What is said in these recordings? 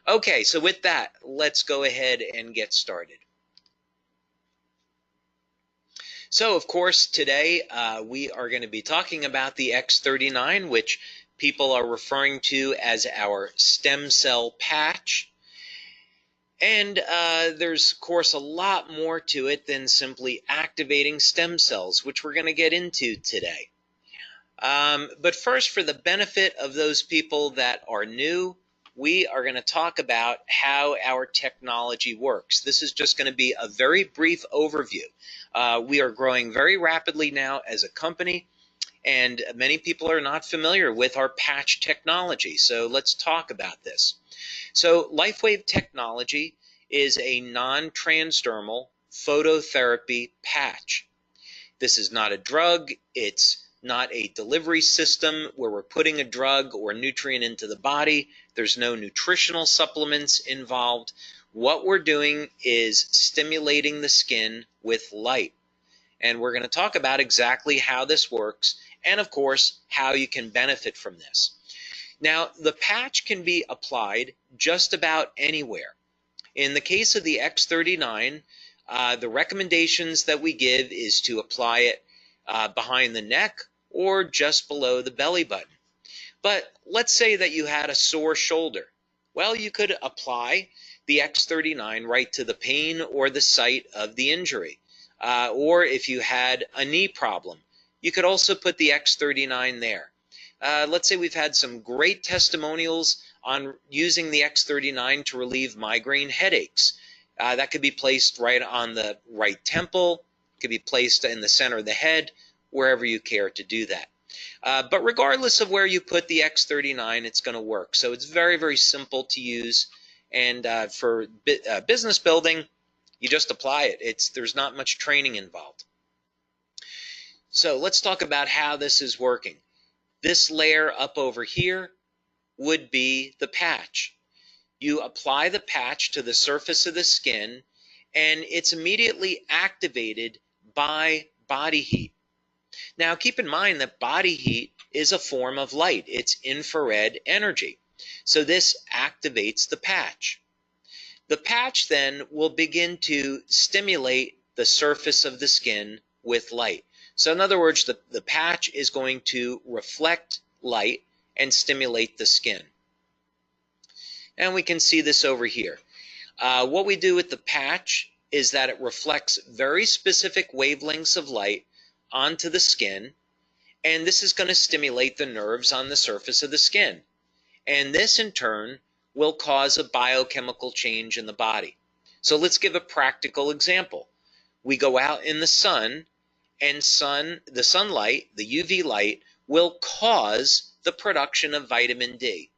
Okay, so with that, let's go ahead and get started. So, of course, today we are going to be talking about the X39, which people are referring to as our stem cell patch. And there's, of course, a lot more to it than simply activating stem cells, which we're going to get into today. But first, for the benefit of those people that are new, we are going to talk about how our technology works. This is just going to be a very brief overview. We are growing very rapidly now as a company, and many people are not familiar with our patch technology. So let's talk about this. So LifeWave technology is a non-transdermal phototherapy patch. This is not a drug. It's not a delivery system where we're putting a drug or nutrient into the body. There's no nutritional supplements involved. What we're doing is stimulating the skin with light. And we're going to talk about exactly how this works and, of course, how you can benefit from this. Now, the patch can be applied just about anywhere. In the case of the X39, the recommendations that we give is to apply it behind the neck or just below the belly button. But let's say that you had a sore shoulder. Well, you could apply the X39 right to the pain or the site of the injury. Or if you had a knee problem, you could also put the X39 there. Let's say we've had some great testimonials on using the X39 to relieve migraine headaches. That could be placed right on the right temple, could be placed in the center of the head, wherever you care to do that. But regardless of where you put the X39, it's going to work. So it's very, very simple to use. And for business building, you just apply it. There's not much training involved. So let's talk about how this is working. This layer up over here would be the patch. You apply the patch to the surface of the skin, and it's immediately activated by body heat. Now, keep in mind that body heat is a form of light. It's infrared energy. So this activates the patch. The patch then will begin to stimulate the surface of the skin with light. So in other words, the patch is going to reflect light and stimulate the skin. And we can see this over here. What we do with the patch is that it reflects very specific wavelengths of light onto the skin, and this is going to stimulate the nerves on the surface of the skin. And this in turn will cause a biochemical change in the body. So let's give a practical example. We go out in the sun, and the sunlight, the UV light, will cause the production of vitamin D.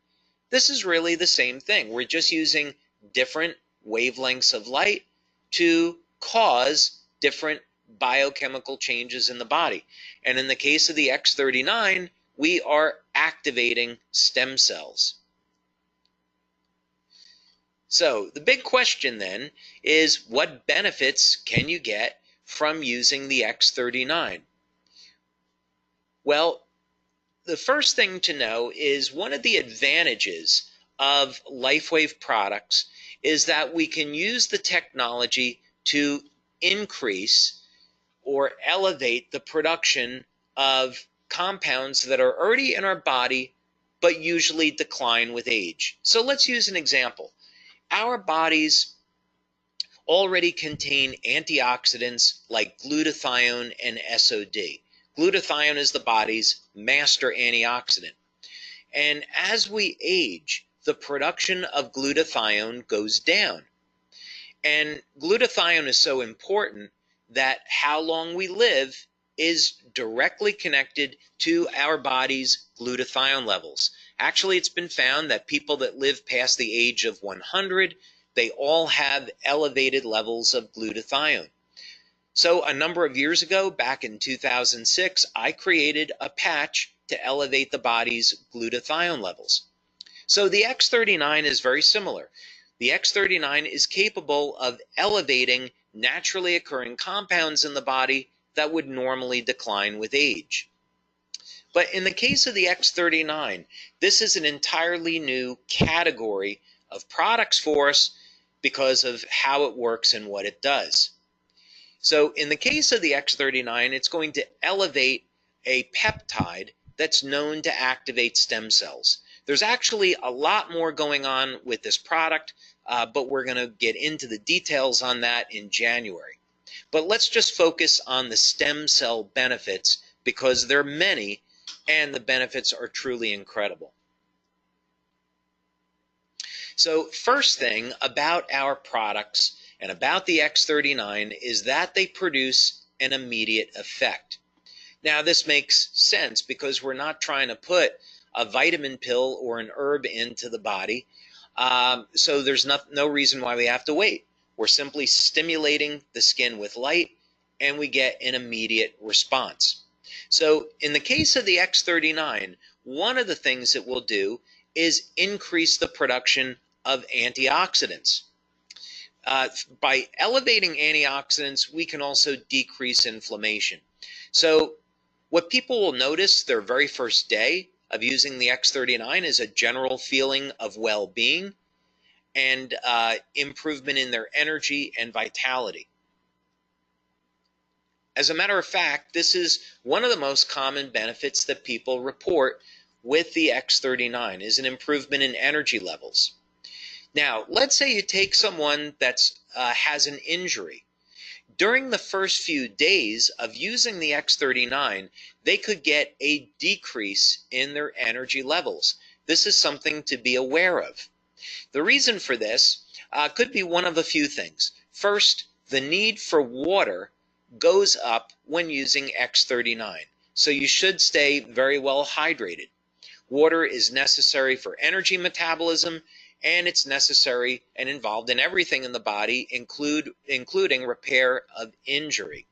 This is really the same thing. We're just using different wavelengths of light to cause different biochemical changes in the body. And in the case of the X39, we are activating stem cells. So the big question then is, what benefits can you get from using the X39? Well, the first thing to know is one of the advantages of LifeWave products is that we can use the technology to increase or elevate the production of compounds that are already in our body but usually decline with age. So let's use an example. Our bodies already contain antioxidants like glutathione and SOD. Glutathione is the body's master antioxidant. And as we age, the production of glutathione goes down. And glutathione is so important that how long we live is directly connected to our body's glutathione levels. Actually, it's been found that people that live past the age of 100, they all have elevated levels of glutathione. So a number of years ago, back in 2006, I created a patch to elevate the body's glutathione levels. So the X39 is very similar. The X39 is capable of elevating naturally occurring compounds in the body that would normally decline with age. But in the case of the X39, this is an entirely new category of products for us because of how it works and what it does. So in the case of the X39, it's going to elevate a peptide that's known to activate stem cells. There's actually a lot more going on with this product, but we're going to get into the details on that in January. But let's just focus on the stem cell benefits because there are many and the benefits are truly incredible. So first thing about our products and about the X39 is that they produce an immediate effect. Now this makes sense because we're not trying to put a vitamin pill or an herb into the body, so there's no reason why we have to wait. We're simply stimulating the skin with light and we get an immediate response. So in the case of the X39, one of the things it will do is increase the production of antioxidants. By elevating antioxidants, we can also decrease inflammation. So what people will notice their very first day of using the X39 is a general feeling of well-being and improvement in their energy and vitality. As a matter of fact, this is one of the most common benefits that people report with the X39 is an improvement in energy levels. Now, let's say you take someone that has an injury. During the first few days of using the X39, they could get a decrease in their energy levels. This is something to be aware of. The reason for this could be one of a few things. First, the need for water goes up when using X39, so you should stay very well hydrated. Water is necessary for energy metabolism, and it's necessary and involved in everything in the body, including repair of injury.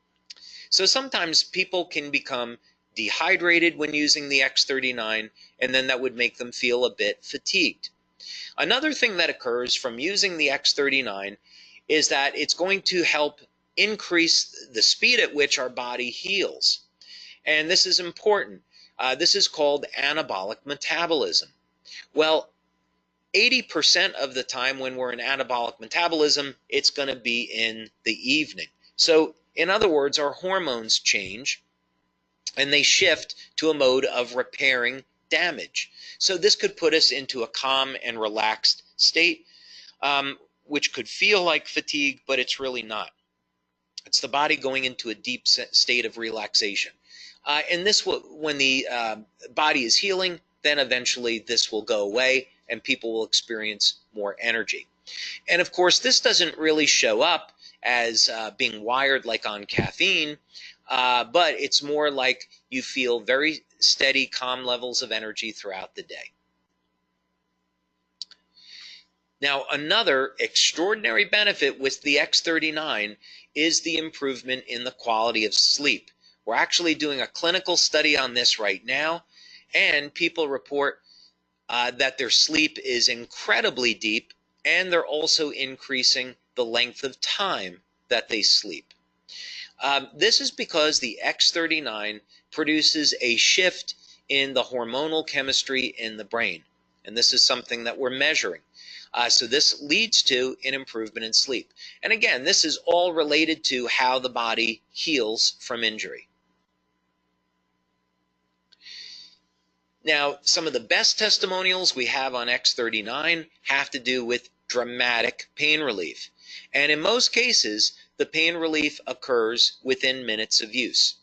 So sometimes people can become dehydrated when using the X39, and then that would make them feel a bit fatigued. Another thing that occurs from using the X39 is that it's going to help increase the speed at which our body heals. And this is important. This is called anabolic metabolism. Well, 80% of the time when we're in anabolic metabolism, it's going to be in the evening. So, in other words, our hormones change and they shift to a mode of repairing damage. So this could put us into a calm and relaxed state, which could feel like fatigue, but it's really not. It's the body going into a deep state of relaxation. And this will, when the body is healing, then eventually this will go away and people will experience more energy. And of course, this doesn't really show up as being wired like on caffeine, but it's more like you feel very steady, calm levels of energy throughout the day. Now, another extraordinary benefit with the X39 is the improvement in the quality of sleep. We're actually doing a clinical study on this right now, and people report that their sleep is incredibly deep, and they're also increasing the length of time that they sleep. This is because the X39 produces a shift in the hormonal chemistry in the brain, and this is something that we're measuring. So this leads to an improvement in sleep. And again, this is all related to how the body heals from injury. Now, some of the best testimonials we have on X39 have to do with dramatic pain relief. And in most cases, the pain relief occurs within minutes of use.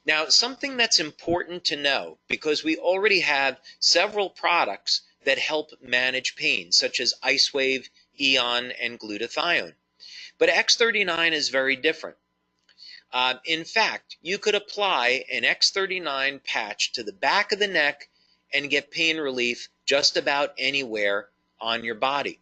Now, something that's important to know, because we already have several products that help manage pain, such as IceWave, Eon, and glutathione. But X39 is very different. In fact, you could apply an X39 patch to the back of the neck and get pain relief just about anywhere on your body.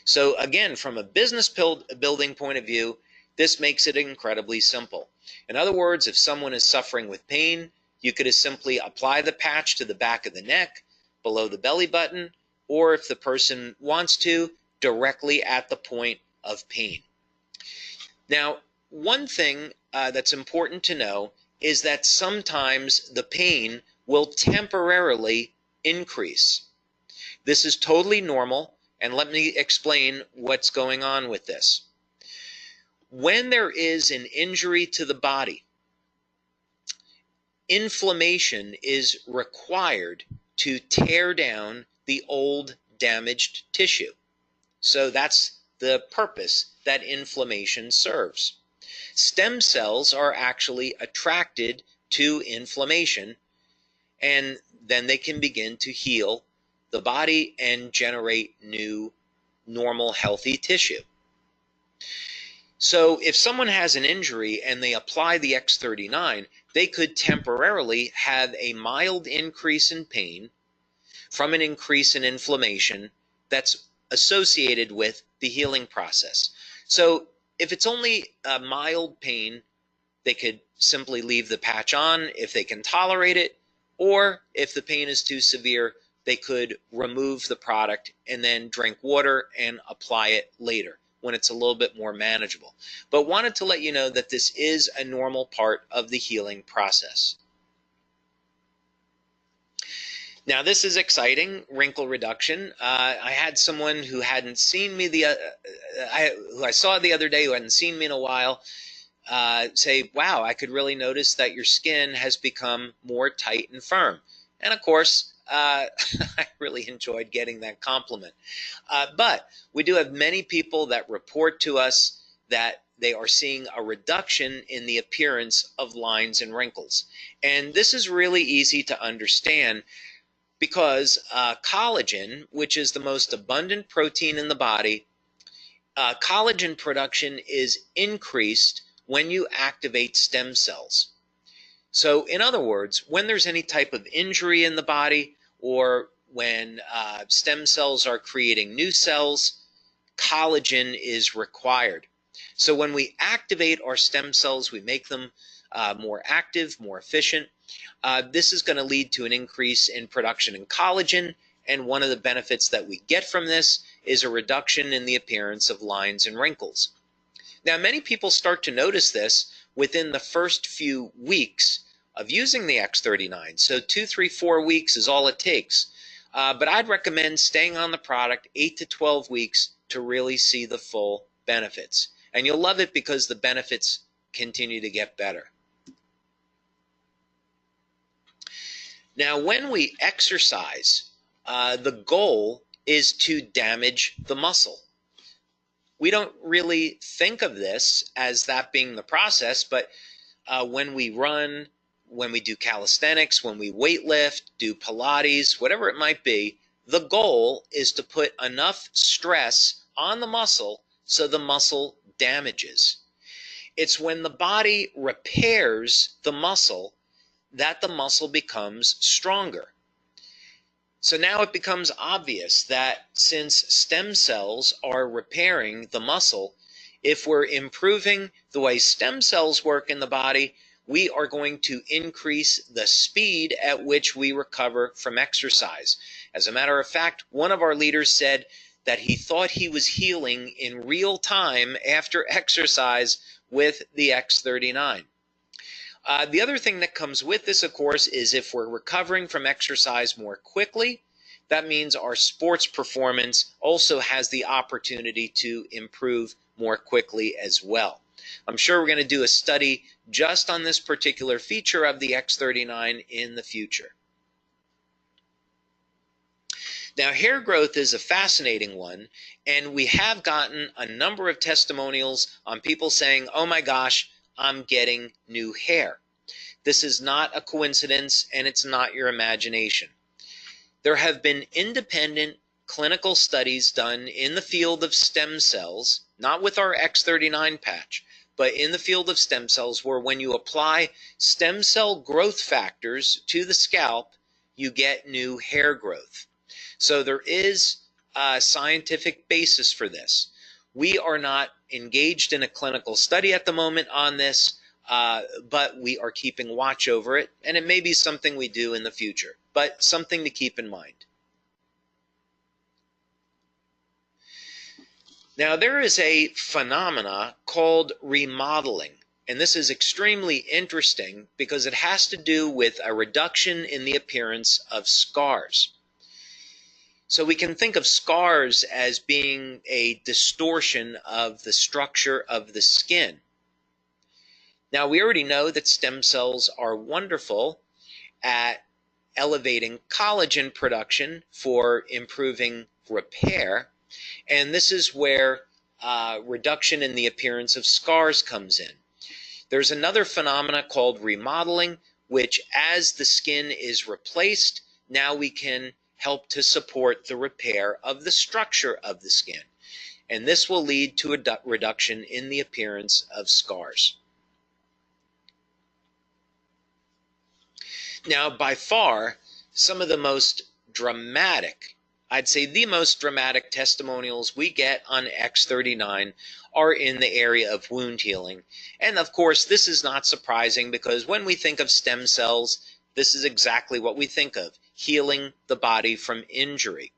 So again, from a business building point of view, this makes it incredibly simple. In other words, if someone is suffering with pain, you could simply apply the patch to the back of the neck, below the belly button, or if the person wants to, directly at the point of pain. Now, one thing that's important to know is that sometimes the pain will temporarily increase. This is totally normal, and let me explain what's going on with this. When there is an injury to the body, inflammation is required to tear down the old damaged tissue. So that's the purpose that inflammation serves. Stem cells are actually attracted to inflammation, and then they can begin to heal the body and generate new, normal, healthy tissue. So if someone has an injury and they apply the X39, they could temporarily have a mild increase in pain from an increase in inflammation that's associated with the healing process. So if it's only a mild pain, they could simply leave the patch on if they can tolerate it, or if the pain is too severe, they could remove the product and then drink water and apply it later when it's a little bit more manageable. But wanted to let you know that this is a normal part of the healing process. Now this is exciting, wrinkle reduction. I had someone who hadn't seen me who I saw the other day, who hadn't seen me in a while, say, wow, I could really notice that your skin has become more tight and firm. And of course, I really enjoyed getting that compliment. But we do have many people that report to us that they are seeing a reduction in the appearance of lines and wrinkles. And this is really easy to understand because collagen, which is the most abundant protein in the body, collagen production is increased when you activate stem cells. So in other words, when there's any type of injury in the body, or when stem cells are creating new cells, collagen is required. So when we activate our stem cells, we make them more active, more efficient. This is going to lead to an increase in production in collagen, and one of the benefits that we get from this is a reduction in the appearance of lines and wrinkles. Now, many people start to notice this within the first few weeks of using the X39. So 2, 3, 4 weeks is all it takes. But I'd recommend staying on the product 8 to 12 weeks to really see the full benefits. And you'll love it because the benefits continue to get better. Now, when we exercise, the goal is to damage the muscle. We don't really think of this as that being the process, but when we run, when we do calisthenics, when we weightlift, do Pilates, whatever it might be, the goal is to put enough stress on the muscle so the muscle damages. It's when the body repairs the muscle that the muscle becomes stronger. So now it becomes obvious that since stem cells are repairing the muscle, if we're improving the way stem cells work in the body, we are going to increase the speed at which we recover from exercise. As a matter of fact, one of our leaders said that he thought he was healing in real time after exercise with the X39. The other thing that comes with this, of course, is if we're recovering from exercise more quickly, that means our sports performance also has the opportunity to improve more quickly as well. I'm sure we're going to do a study just on this particular feature of the X39 in the future. Now, hair growth is a fascinating one, and we have gotten a number of testimonials on people saying, oh my gosh, I'm getting new hair. This is not a coincidence, and it's not your imagination. There have been independent clinical studies done in the field of stem cells, not with our X39 patch, but in the field of stem cells, where when you apply stem cell growth factors to the scalp, you get new hair growth. So there is a scientific basis for this. We are not engaged in a clinical study at the moment on this, but we are keeping watch over it, and it may be something we do in the future, but something to keep in mind. Now, there is a phenomena called remodeling, And this is extremely interesting because it has to do with a reduction in the appearance of scars. So we can think of scars as being a distortion of the structure of the skin. Now, we already know that stem cells are wonderful at elevating collagen production for improving repair, and this is where reduction in the appearance of scars comes in. There's another phenomena called remodeling, which as the skin is replaced, now we can help to support the repair of the structure of the skin. And this will lead to a reduction in the appearance of scars. Now, by far, some of the most dramatic, I'd say the most dramatic testimonials we get on X39 are in the area of wound healing. And of course, this is not surprising because when we think of stem cells, this is exactly what we think of, healing the body from injury.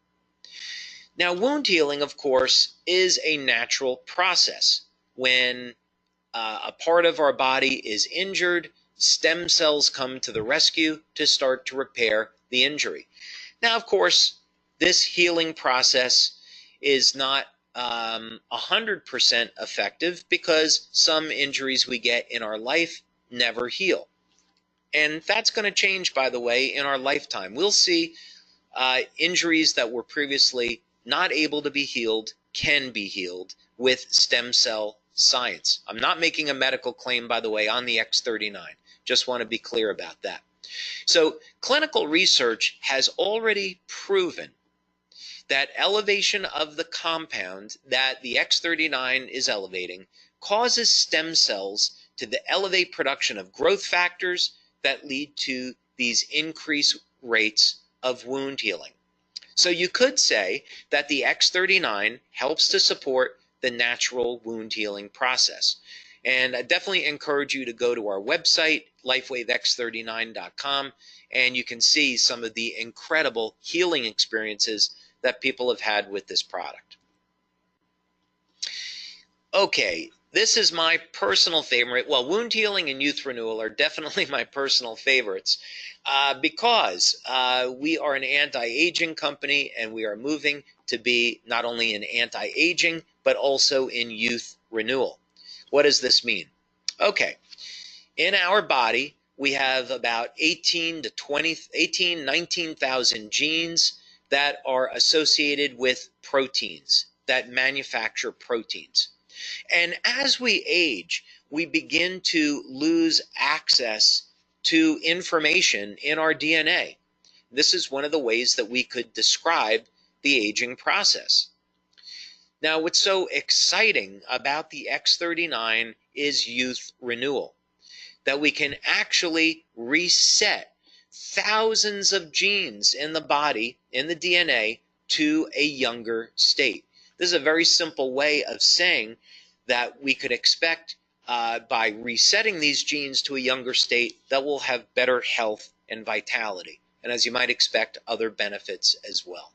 Now, wound healing, of course, is a natural process. When a part of our body is injured, stem cells come to the rescue to start to repair the injury. Now, of course, this healing process is not 100% effective because some injuries we get in our life never heal. And that's going to change, by the way, in our lifetime. We'll see injuries that were previously not able to be healed can be healed with stem cell science. I'm not making a medical claim, by the way, on the X39. Just want to be clear about that. So clinical research has already proven that elevation of the compound that the X39 is elevating causes stem cells to elevate production of growth factors that lead to these increased rates of wound healing. So you could say that the X39 helps to support the natural wound healing process. And I definitely encourage you to go to our website, lifewavex39.com, and you can see some of the incredible healing experiences that people have had with this product. Okay, this is my personal favorite. Well, wound healing and youth renewal are definitely my personal favorites because we are an anti-aging company and we are moving to be not only in anti-aging but also in youth renewal. What does this mean? Okay, in our body we have about 19,000 genes that are associated with proteins, that manufacture proteins. And as we age, we begin to lose access to information in our DNA. This is one of the ways that we could describe the aging process. Now, what's so exciting about the X39 is youth renewal, that we can actually reset thousands of genes in the body, in the DNA, to a younger state. This is a very simple way of saying that we could expect by resetting these genes to a younger state that we'll have better health and vitality. And as you might expect, other benefits as well.